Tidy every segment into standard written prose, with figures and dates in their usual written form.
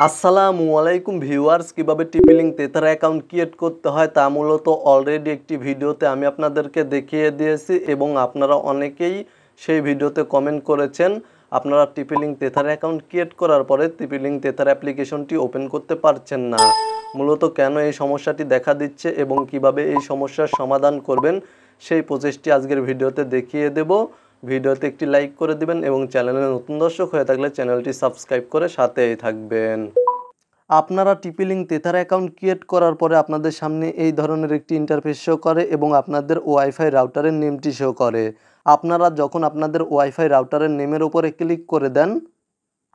আসসালামু আলাইকুম ভিউয়ার্স, কিভাবে টিপি লিঙ্ক তেথারা অ্যাকাউন্ট ক্রিয়েট করতে হয় তা মূলত অলরেডি একটি ভিডিওতে আমি আপনাদেরকে দেখিয়ে দিয়েছি এবং আপনারা অনেকেই সেই ভিডিওতে কমেন্ট করেছেন আপনারা টিপি লিঙ্ক তেথারা অ্যাকাউন্ট ক্রিয়েট করার পরে টিপি লিঙ্ক তেথারা অ্যাপ্লিকেশনটি ওপেন করতে পারছেন না। মূলত কেন এই সমস্যাটি দেখা দিচ্ছে এবং কিভাবে এই সমস্যার সমাধান করবেন সেই প্রসেসটি আজকের ভিডিওতে দেখিয়ে দেব। ভিডিওতে একটি লাইক করে দিবেন এবং চ্যানেলে নতুন দর্শক হয়ে থাকলে চ্যানেলটি সাবস্ক্রাইব করে সাথেই থাকবেন। আপনারা টিপি লিঙ্ক তেথারা অ্যাকাউন্ট ক্রিয়েট করার পরে আপনাদের সামনে এই ধরনের একটি ইন্টারফেস শো করে এবং আপনাদের ওয়াইফাই রাউটারের নেমটি শো করে। আপনারা যখন আপনাদের ওয়াইফাই রাউটারের নেমের উপরে ক্লিক করে দেন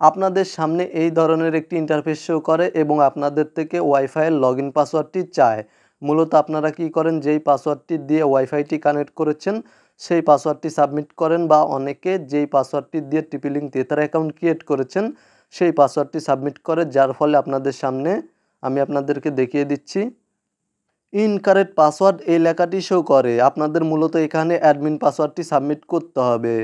আপনাদের সামনে এই ধরনের একটি ইন্টারফেস শো করে এবং আপনাদের থেকে ওয়াইফাইয়ের লগইন পাসওয়ার্ডটি চায়। মূলত আপনারা কি করেন, যেই পাসওয়ার্ডটি দিয়ে ওয়াইফাইটি কানেক্ট করেছেন সেই পাসওয়ার্ডটি সাবমিট করেন, বা অনেকে যেই পাসওয়ার্ডটি দিয়ে টিপি লিঙ্ক তেথারা অ্যাকাউন্ট ক্রিয়েট করেছেন সেই পাসওয়ার্ডটি সাবমিট করে, যার ফলে আপনাদের সামনে আমি আপনাদেরকে দেখিয়ে দিচ্ছি ইনকারেক্ট পাসওয়ার্ড এই লেখাটি শো করে। আপনাদের মূলত এখানে অ্যাডমিন পাসওয়ার্ডটি সাবমিট করতে হবে।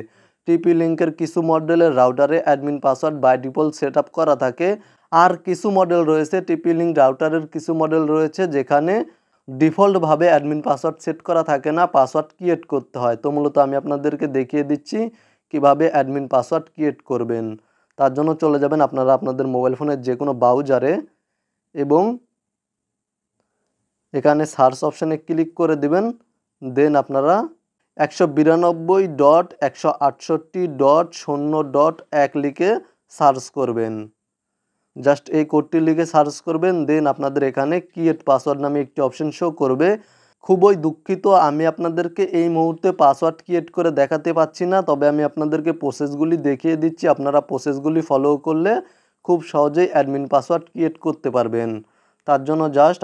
টিপি লিঙ্কের কিছু মডেলের রাউটারে admin password by default set up করা থাকে, আর কিছু মডেল রয়েছে টিপি লিঙ্ক রাউটারের কিছু মডেল রয়েছে যেখানে ডিফল্টভাবে অ্যাডমিন পাসওয়ার্ড সেট করা থাকে না, পাসওয়ার্ড ক্রিয়েট করতে হয়। তো মূলত আমি আপনাদেরকে দেখিয়ে দিচ্ছি কিভাবে অ্যাডমিন পাসওয়ার্ড ক্রিয়েট করবেন। তার জন্য চলে যাবেন আপনারা আপনাদের মোবাইল ফোনের যে কোনো ব্রাউজারে এবং এখানে সার্চ অপশানে ক্লিক করে দিবেন। দেন আপনারা 192.168.0.1 লিখে সার্চ করবেন। জাস্ট এই কোডটি লিখে সার্চ করবেন। দেন আপনাদের এখানে ক্রিয়েট পাসওয়ার্ড নামে একটি অপশন শো করবে। খুবই দুঃখিত, আমি আপনাদেরকে এই মুহূর্তে পাসওয়ার্ড ক্রিয়েট করে দেখাতে পাচ্ছি না, তবে আমি আপনাদেরকে প্রসেসগুলি দেখিয়ে দিচ্ছি। আপনারা প্রসেসগুলি ফলো করলে খুব সহজেই অ্যাডমিন পাসওয়ার্ড ক্রিয়েট করতে পারবেন। তার জন্য জাস্ট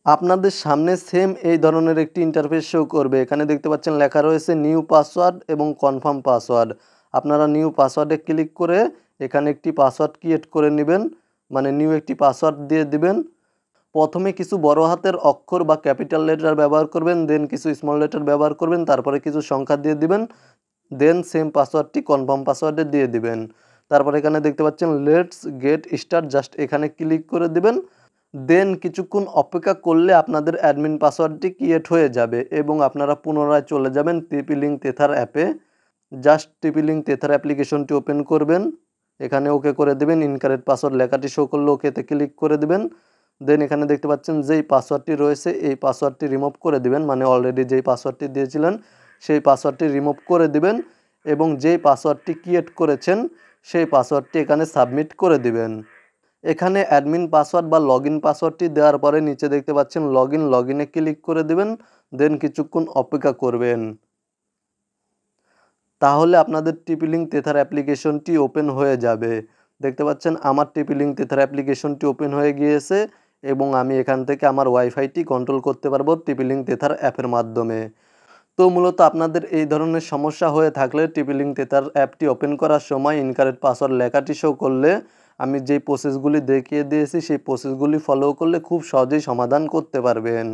আপনাদের সামনে সেম এই ধরনের একটি ইন্টারফেস শো করবে। এখানে দেখতে পাচ্ছেন লেখা রয়েছে নিউ পাসওয়ার্ড এবং কনফার্ম পাসওয়ার্ড। আপনারা নিউ পাসওয়ার্ডে ক্লিক করে এখানে একটি পাসওয়ার্ড ক্রিয়েট করে নেবেন, মানে নিউ একটি পাসওয়ার্ড দিয়ে দিবেন। প্রথমে কিছু বড় হাতের অক্ষর বা ক্যাপিটাল লেটার ব্যবহার করবেন, দেন কিছু স্মল লেটার ব্যবহার করবেন, তারপরে কিছু সংখ্যা দিয়ে দিবেন, দেন সেম পাসওয়ার্ডটি কনফার্ম পাসওয়ার্ডে দিয়ে দিবেন। তারপর এখানে দেখতে পাচ্ছেন লেটস গেট স্টার্ট, জাস্ট এখানে ক্লিক করে দিবেন। দেন কিছুক্ষণ অপেক্ষা করলে আপনাদের অ্যাডমিন পাসওয়ার্ডটি ক্রিয়েট হয়ে যাবে এবং আপনারা পুনরায় চলে যাবেন টিপি লিঙ্ক তেথার অ্যাপে। জাস্ট টিপি লিঙ্ক তেথার অ্যাপ্লিকেশনটি ওপেন করবেন, এখানে ওকে করে দেবেন। ইনকারেক্ট পাসওয়ার্ড লেখাটি শো করলে ওকেতে ক্লিক করে দেবেন। দেন এখানে দেখতে পাচ্ছেন যেই পাসওয়ার্ডটি রয়েছে এই পাসওয়ার্ডটি রিমুভ করে দিবেন, মানে অলরেডি যেই পাসওয়ার্ডটি দিয়েছিলেন সেই পাসওয়ার্ডটি রিমুভ করে দিবেন এবং যেই পাসওয়ার্ডটি ক্রিয়েট করেছেন সেই পাসওয়ার্ডটি এখানে সাবমিট করে দিবেন। এখানে অ্যাডমিন পাসওয়ার্ড বা লগইন পাসওয়ার্ডটি দেওয়ার পরে নিচে দেখতে পাচ্ছেন লগইনে ক্লিক করে দিবেন। দেন কিছুক্ষণ অপেক্ষা করবেন, তাহলে আপনাদের টিপি লিঙ্ক তেথার অ্যাপ্লিকেশনটি ওপেন হয়ে যাবে। দেখতে পাচ্ছেন আমার টিপি লিঙ্ক তেথার অ্যাপ্লিকেশনটি ওপেন হয়ে গিয়েছে এবং আমি এখান থেকে আমার ওয়াইফাইটি কন্ট্রোল করতে পারবো টিপি লিঙ্ক তেথার অ্যাপের মাধ্যমে। তো মূলত আপনাদের এই ধরনের সমস্যা হয়ে থাকলে টিপি লিঙ্ক তেথার অ্যাপটি ওপেন করার সময় ইনকারেক্ট পাসওয়ার্ড লেখাটি শো করলে আমি যেই প্রসেসগুলি দেখিয়ে দিয়েছি সেই প্রসেসগুলি ফলো করলে খুব সহজেই সমাধান করতে পারবেন।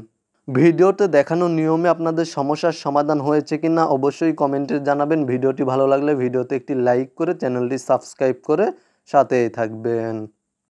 ভিডিওতে দেখানো নিয়মে আপনাদের সমস্যার সমাধান হয়েছে কিনা অবশ্যই কমেন্টে জানাবেন। ভিডিওটি ভালো লাগলে ভিডিওতে একটি লাইক করে চ্যানেলটি সাবস্ক্রাইব করে সাথেই থাকবেন।